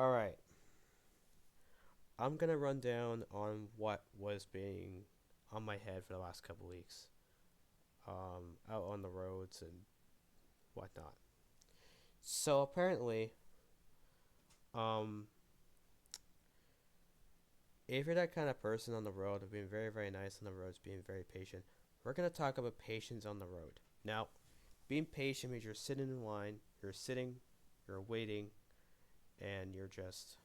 Alright, I'm gonna run down on what was being on my head for the last couple weeks, out on the roads and whatnot. So apparently, um, if you're that kind of person on the road, of being very, very nice on the roads, being very patient, we're gonna talk about patience on the road. Now, being patient means you're sitting in line, you're waiting, and you're just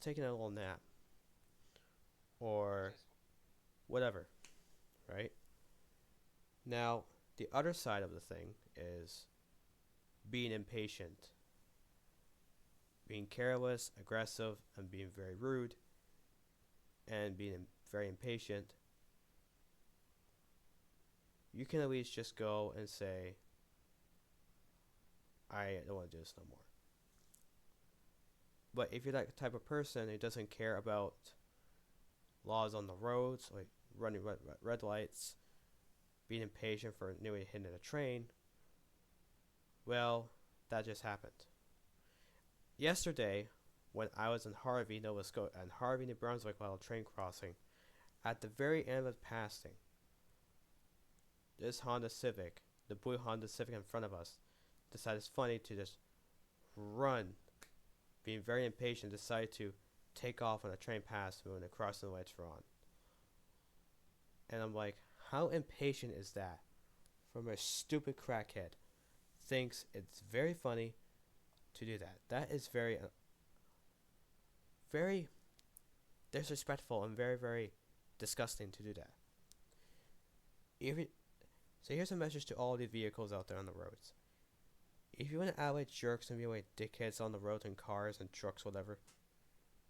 taking a little nap or whatever, right? Now, the other side of the thing is being impatient, being careless, aggressive, and being very rude, and being very impatient. You can at least just go and say, I don't want to do this no more. But if you're that type of person who doesn't care about laws on the roads, like running red lights, being impatient for nearly hitting a train, well, that just happened. Yesterday, when I was in Harvey, Nova Scotia, and Harvey, New Brunswick, while a train crossing, at the very end of passing, this Honda Civic, the Blue Honda Civic in front of us, decided it's funny to just run, being very impatient, decided to take off when a train passed when the crossing lights were on. And I'm like, how impatient is that from a stupid crackhead? Thinks it's very funny to do that. That is very disrespectful and very, very disgusting to do that. If it, so here's a message to all the vehicles out there on the roads. If you want to act like jerks and be like dickheads on the roads and cars and trucks, whatever,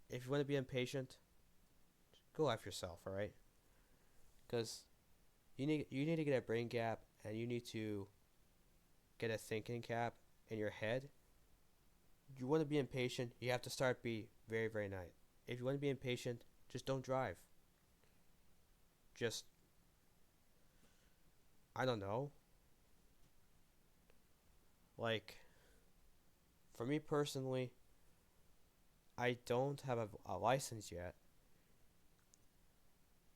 if you want to be impatient, go after yourself, alright? Because you need to get a brain gap and you need to get a thinking cap in your head. You want to be impatient, you have to start be very, very nice. If you want to be impatient, just don't drive. Just, I don't know. Like, for me personally, I don't have a license yet,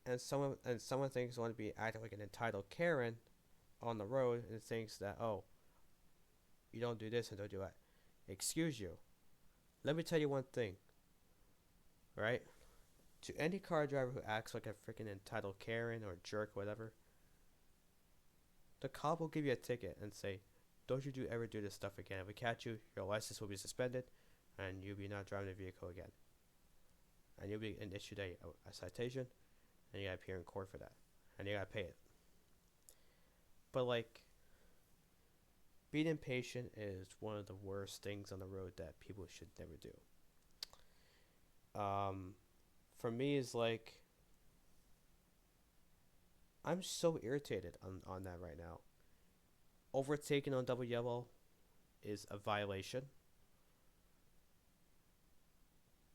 and someone thinks I want to be acting like an entitled Karen on the road and thinks that, oh, you don't do this and don't do that. Excuse you. Let me tell you one thing, right? To any car driver who acts like a freaking entitled Karen or jerk, whatever, the cop will give you a ticket and say, don't you ever do this stuff again. If we catch you, your license will be suspended and you'll be not driving the vehicle again. And you'll be issued a citation and you gotta appear in court for that. And you gotta pay it. But like, being impatient is one of the worst things on the road that people should never do. Um, for me, is like, I'm so irritated on that right now. Overtaking on double yellow is a violation.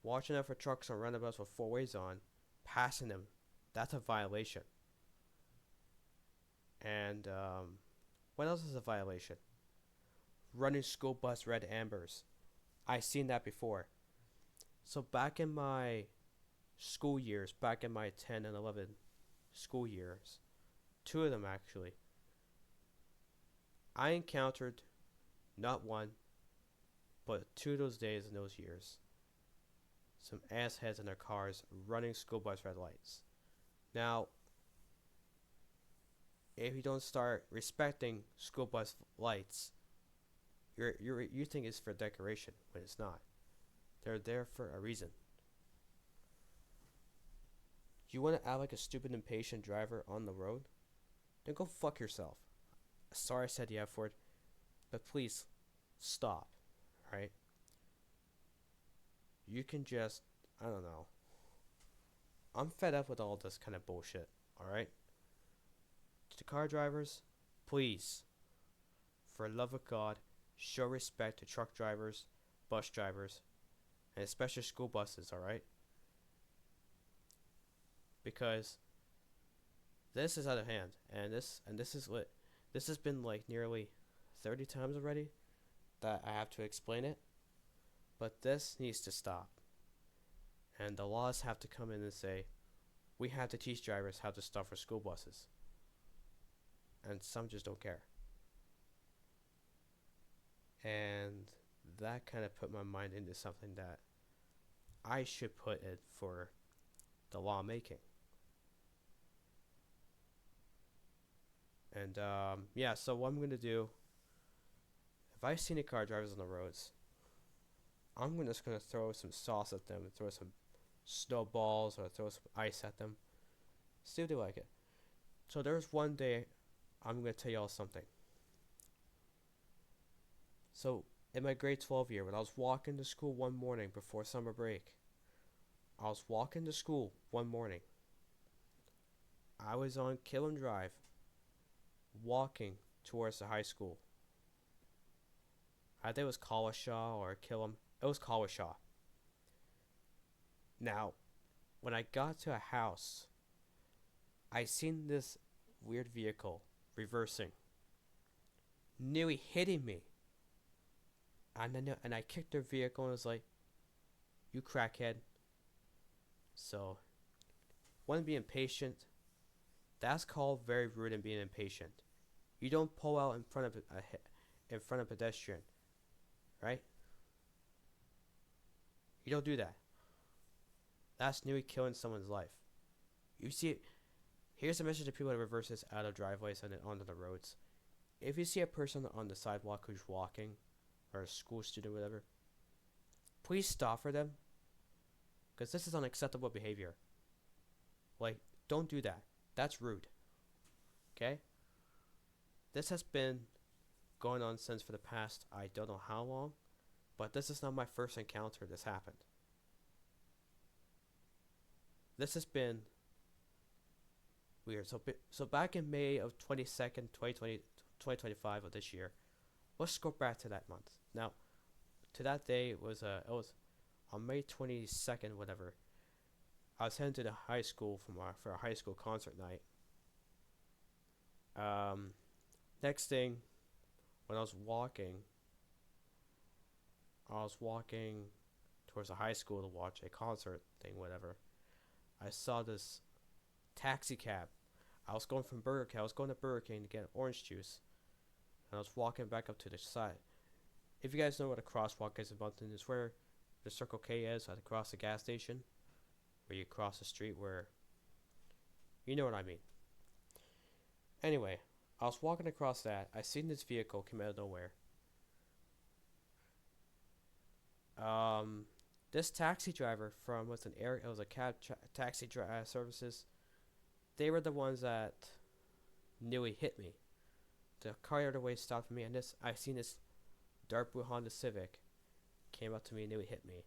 Watching out for trucks on roundabouts with four ways on, passing them, that's a violation. And what else is a violation? Running school bus red ambers. I seen that before. So back in my school years, back in my 10 and 11 school years, two of them actually, I encountered not one, but two of those days in those years, some assheads in their cars running school bus red lights. Now, if you don't start respecting school bus lights, you think it's for decoration when it's not. They're there for a reason. You want to act like a stupid impatient driver on the road? Then go fuck yourself. Sorry I said the F word, but please stop, right? You can just, I don't know. I'm fed up with all this kind of bullshit, alright? To the car drivers, please, for the love of God, show respect to truck drivers, bus drivers, and especially school buses, alright? Because this is out of hand, and this is lit. This has been like nearly 30 times already that I have to explain it. But this needs to stop. And the laws have to come in and say, we have to teach drivers how to stop for school buses. And some just don't care. And that kind of put my mind into something that I should put it for the lawmaking. And yeah, so what I'm going to do, if I see any car drivers on the roads, I'm just going to throw some sauce at them and throw some snowballs or throw some ice at them. See if they like it. So there's one day I'm going to tell y'all something. So in my grade 12 year, when I was walking to school one morning before summer break, I was walking to school one morning. I was on Killam Drive, walking towards the high school. I think it was Collishaw or Killam. It was Collishaw. Now, when I got to a house, I seen this weird vehicle reversing, nearly hitting me. And I kicked their vehicle and was like, "You crackhead." So, one, be impatient. That's called very rude and being impatient. You don't pull out in front of a pedestrian, right? You don't do that. That's nearly killing someone's life. You see, here's a message to people that reverses out of driveways and onto the roads. If you see a person on the sidewalk who's walking, or a school student, or whatever, please stop for them, because this is unacceptable behavior. Like, don't do that. That's rude. Okay? This has been going on since for the past, I don't know how long, but this is not my first encounter this happened. This has been weird. So back in May of 22nd, 2025 of this year, let's go back to that month. Now, to that day, it was on May 22nd, whatever. I was heading to the high school for a high school concert night. Next thing, when I was walking towards a high school to watch a concert thing, whatever. I saw this taxi cab. I was going to Burger King to get orange juice, and I was walking back up to the side. If you guys know what a crosswalk is about, then it's where the Circle K is across the gas station, where you cross the street, where you know what I mean. Anyway, I was walking across that. I seen this vehicle come out of nowhere. This taxi driver from it was a taxi services. They were the ones that nearly hit me. The car the other way stopped me, and I seen this dark Blue Honda Civic came up to me and nearly hit me,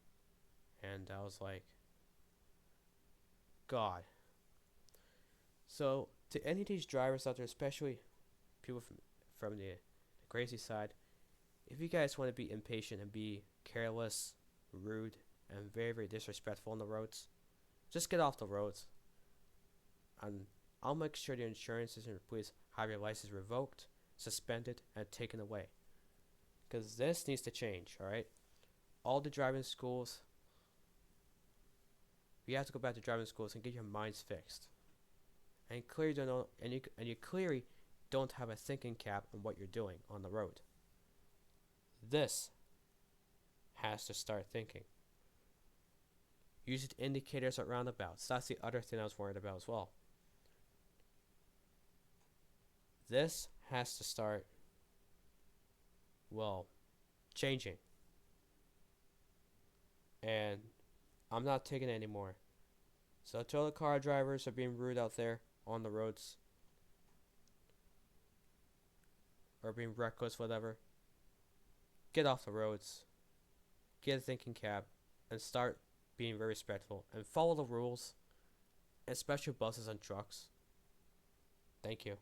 and I was like, God. So to any of these drivers out there, especially people from the crazy side, if you guys want to be impatient and be careless, rude, and very, very disrespectful on the roads, just get off the roads. And I'll make sure the insurances and please have your license revoked, suspended, and taken away. Because this needs to change, alright? All the driving schools, you have to go back to driving schools and get your minds fixed. And clearly don't know, and you clearly don't have a thinking cap on what you're doing on the road. This has to start thinking. Use indicators at roundabouts. That's the other thing I was worried about as well. This has to start, well, changing. And I'm not taking it anymore. So to all the car drivers are being rude out there on the roads, or being reckless, whatever, get off the roads, get a thinking cap, and start being very respectful and follow the rules, especially buses and trucks. Thank you.